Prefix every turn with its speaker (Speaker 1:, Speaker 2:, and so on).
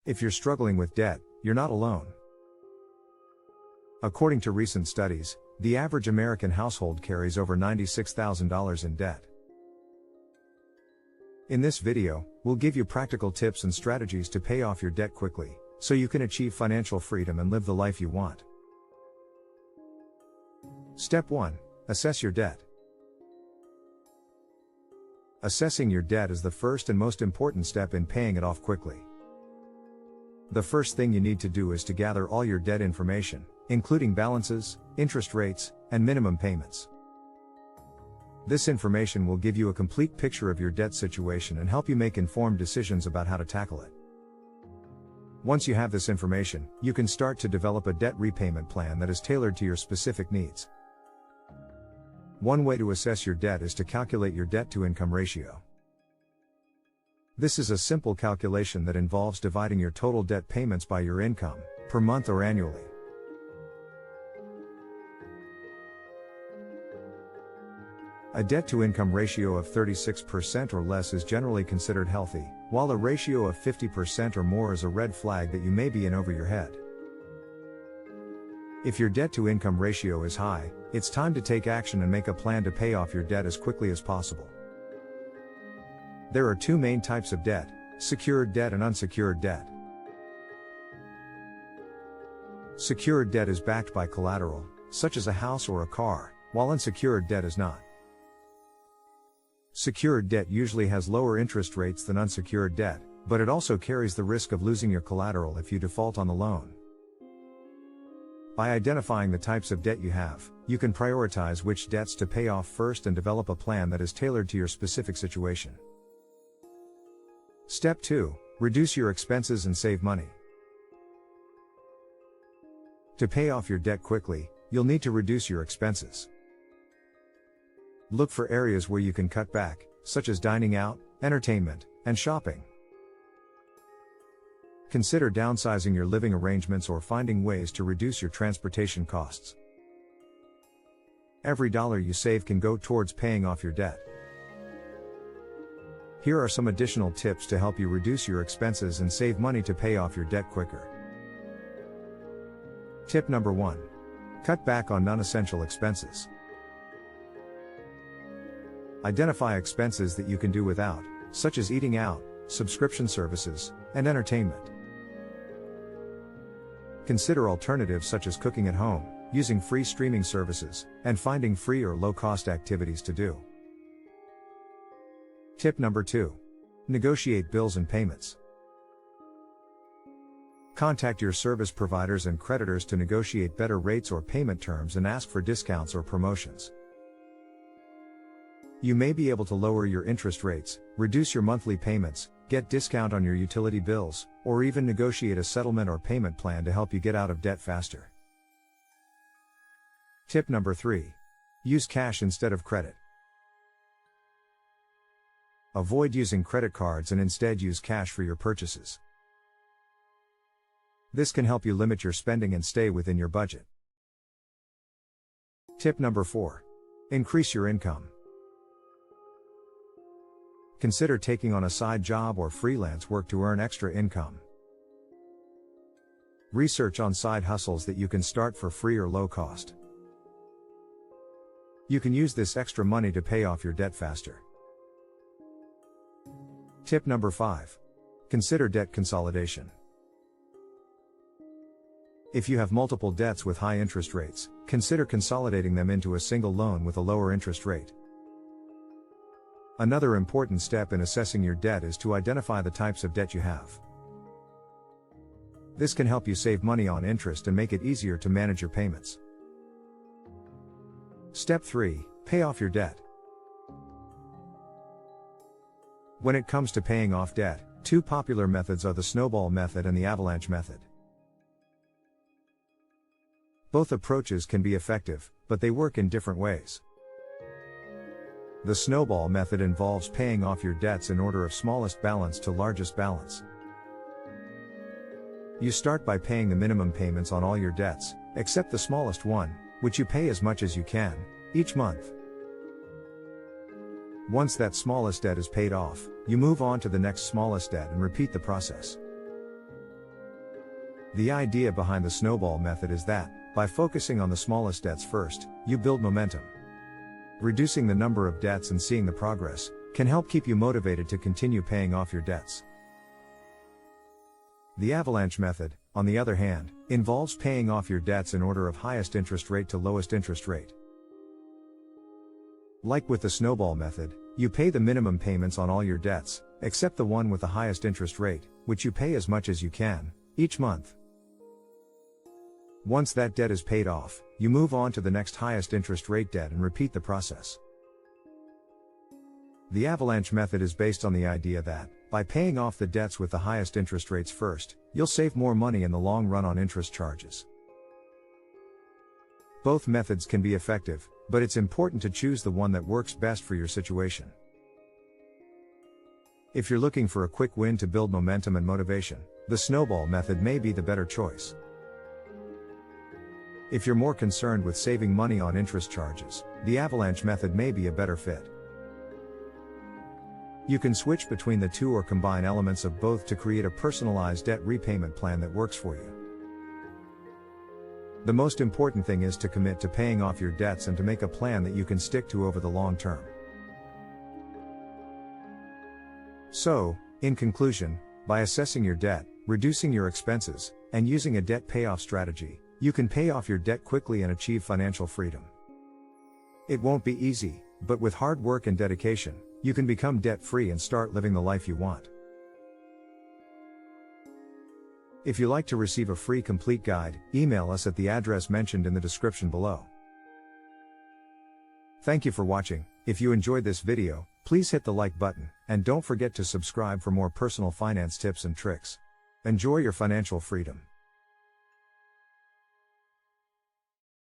Speaker 1: If you're struggling with debt, you're not alone. According to recent studies, the average American household carries over $96,000 in debt. In this video, we'll give you practical tips and strategies to pay off your debt quickly, so you can achieve financial freedom and live the life you want. Step 1. Assess your debt. Assessing your debt is the first and most important step in paying it off quickly. The first thing you need to do is to gather all your debt information, including balances, interest rates, and minimum payments. This information will give you a complete picture of your debt situation and help you make informed decisions about how to tackle it. Once you have this information, you can start to develop a debt repayment plan that is tailored to your specific needs. One way to assess your debt is to calculate your debt-to-income ratio. This is a simple calculation that involves dividing your total debt payments by your income, per month or annually. A debt-to-income ratio of 36% or less is generally considered healthy, while a ratio of 50% or more is a red flag that you may be in over your head. If your debt-to-income ratio is high, it's time to take action and make a plan to pay off your debt as quickly as possible. There are two main types of debt: secured debt and unsecured debt. Secured debt is backed by collateral, such as a house or a car, while unsecured debt is not. Secured debt usually has lower interest rates than unsecured debt, but it also carries the risk of losing your collateral if you default on the loan. By identifying the types of debt you have, you can prioritize which debts to pay off first and develop a plan that is tailored to your specific situation. Step 2. Reduce your expenses and save money. To pay off your debt quickly, you'll need to reduce your expenses. Look for areas where you can cut back, such as dining out, entertainment, and shopping. Consider downsizing your living arrangements or finding ways to reduce your transportation costs. Every dollar you save can go towards paying off your debt. Here are some additional tips to help you reduce your expenses and save money to pay off your debt quicker. Tip number 1. Cut back on non-essential expenses. Identify expenses that you can do without, such as eating out, subscription services, and entertainment. Consider alternatives such as cooking at home, using free streaming services, and finding free or low-cost activities to do. Tip number 2. Negotiate bills and payments. Contact your service providers and creditors to negotiate better rates or payment terms and ask for discounts or promotions. You may be able to lower your interest rates, reduce your monthly payments, get discount on your utility bills, or even negotiate a settlement or payment plan to help you get out of debt faster. Tip number 3. Use cash instead of credit. Avoid using credit cards and instead use cash for your purchases. This can help you limit your spending and stay within your budget. Tip number 4. Increase your income. Consider taking on a side job or freelance work to earn extra income. Research on side hustles that you can start for free or low cost. You can use this extra money to pay off your debt faster. Tip number 5. Consider debt consolidation. If you have multiple debts with high interest rates, consider consolidating them into a single loan with a lower interest rate. Another important step in assessing your debt is to identify the types of debt you have. This can help you save money on interest and make it easier to manage your payments. Step 3. Pay off your debt. When it comes to paying off debt, two popular methods are the Snowball method and the Avalanche method. Both approaches can be effective, but they work in different ways. The Snowball method involves paying off your debts in order of smallest balance to largest balance. You start by paying the minimum payments on all your debts, except the smallest one, which you pay as much as you can, each month. Once that smallest debt is paid off, you move on to the next smallest debt and repeat the process. The idea behind the snowball method is that, by focusing on the smallest debts first, you build momentum. Reducing the number of debts and seeing the progress can help keep you motivated to continue paying off your debts. The avalanche method, on the other hand, involves paying off your debts in order of highest interest rate to lowest interest rate. Like with the snowball method, you pay the minimum payments on all your debts, except the one with the highest interest rate, which you pay as much as you can, each month. Once that debt is paid off, you move on to the next highest interest rate debt and repeat the process. The avalanche method is based on the idea that, by paying off the debts with the highest interest rates first, you'll save more money in the long run on interest charges. Both methods can be effective, but it's important to choose the one that works best for your situation. If you're looking for a quick win to build momentum and motivation, the snowball method may be the better choice. If you're more concerned with saving money on interest charges, the avalanche method may be a better fit. You can switch between the two or combine elements of both to create a personalized debt repayment plan that works for you. The most important thing is to commit to paying off your debts and to make a plan that you can stick to over the long term. So, in conclusion, by assessing your debt, reducing your expenses, and using a debt payoff strategy, you can pay off your debt quickly and achieve financial freedom. It won't be easy, but with hard work and dedication, you can become debt-free and start living the life you want. If you'd like to receive a free complete guide, email us at the address mentioned in the description below. Thank you for watching. If you enjoyed this video, please hit the like button, and don't forget to subscribe for more personal finance tips and tricks. Enjoy your financial freedom.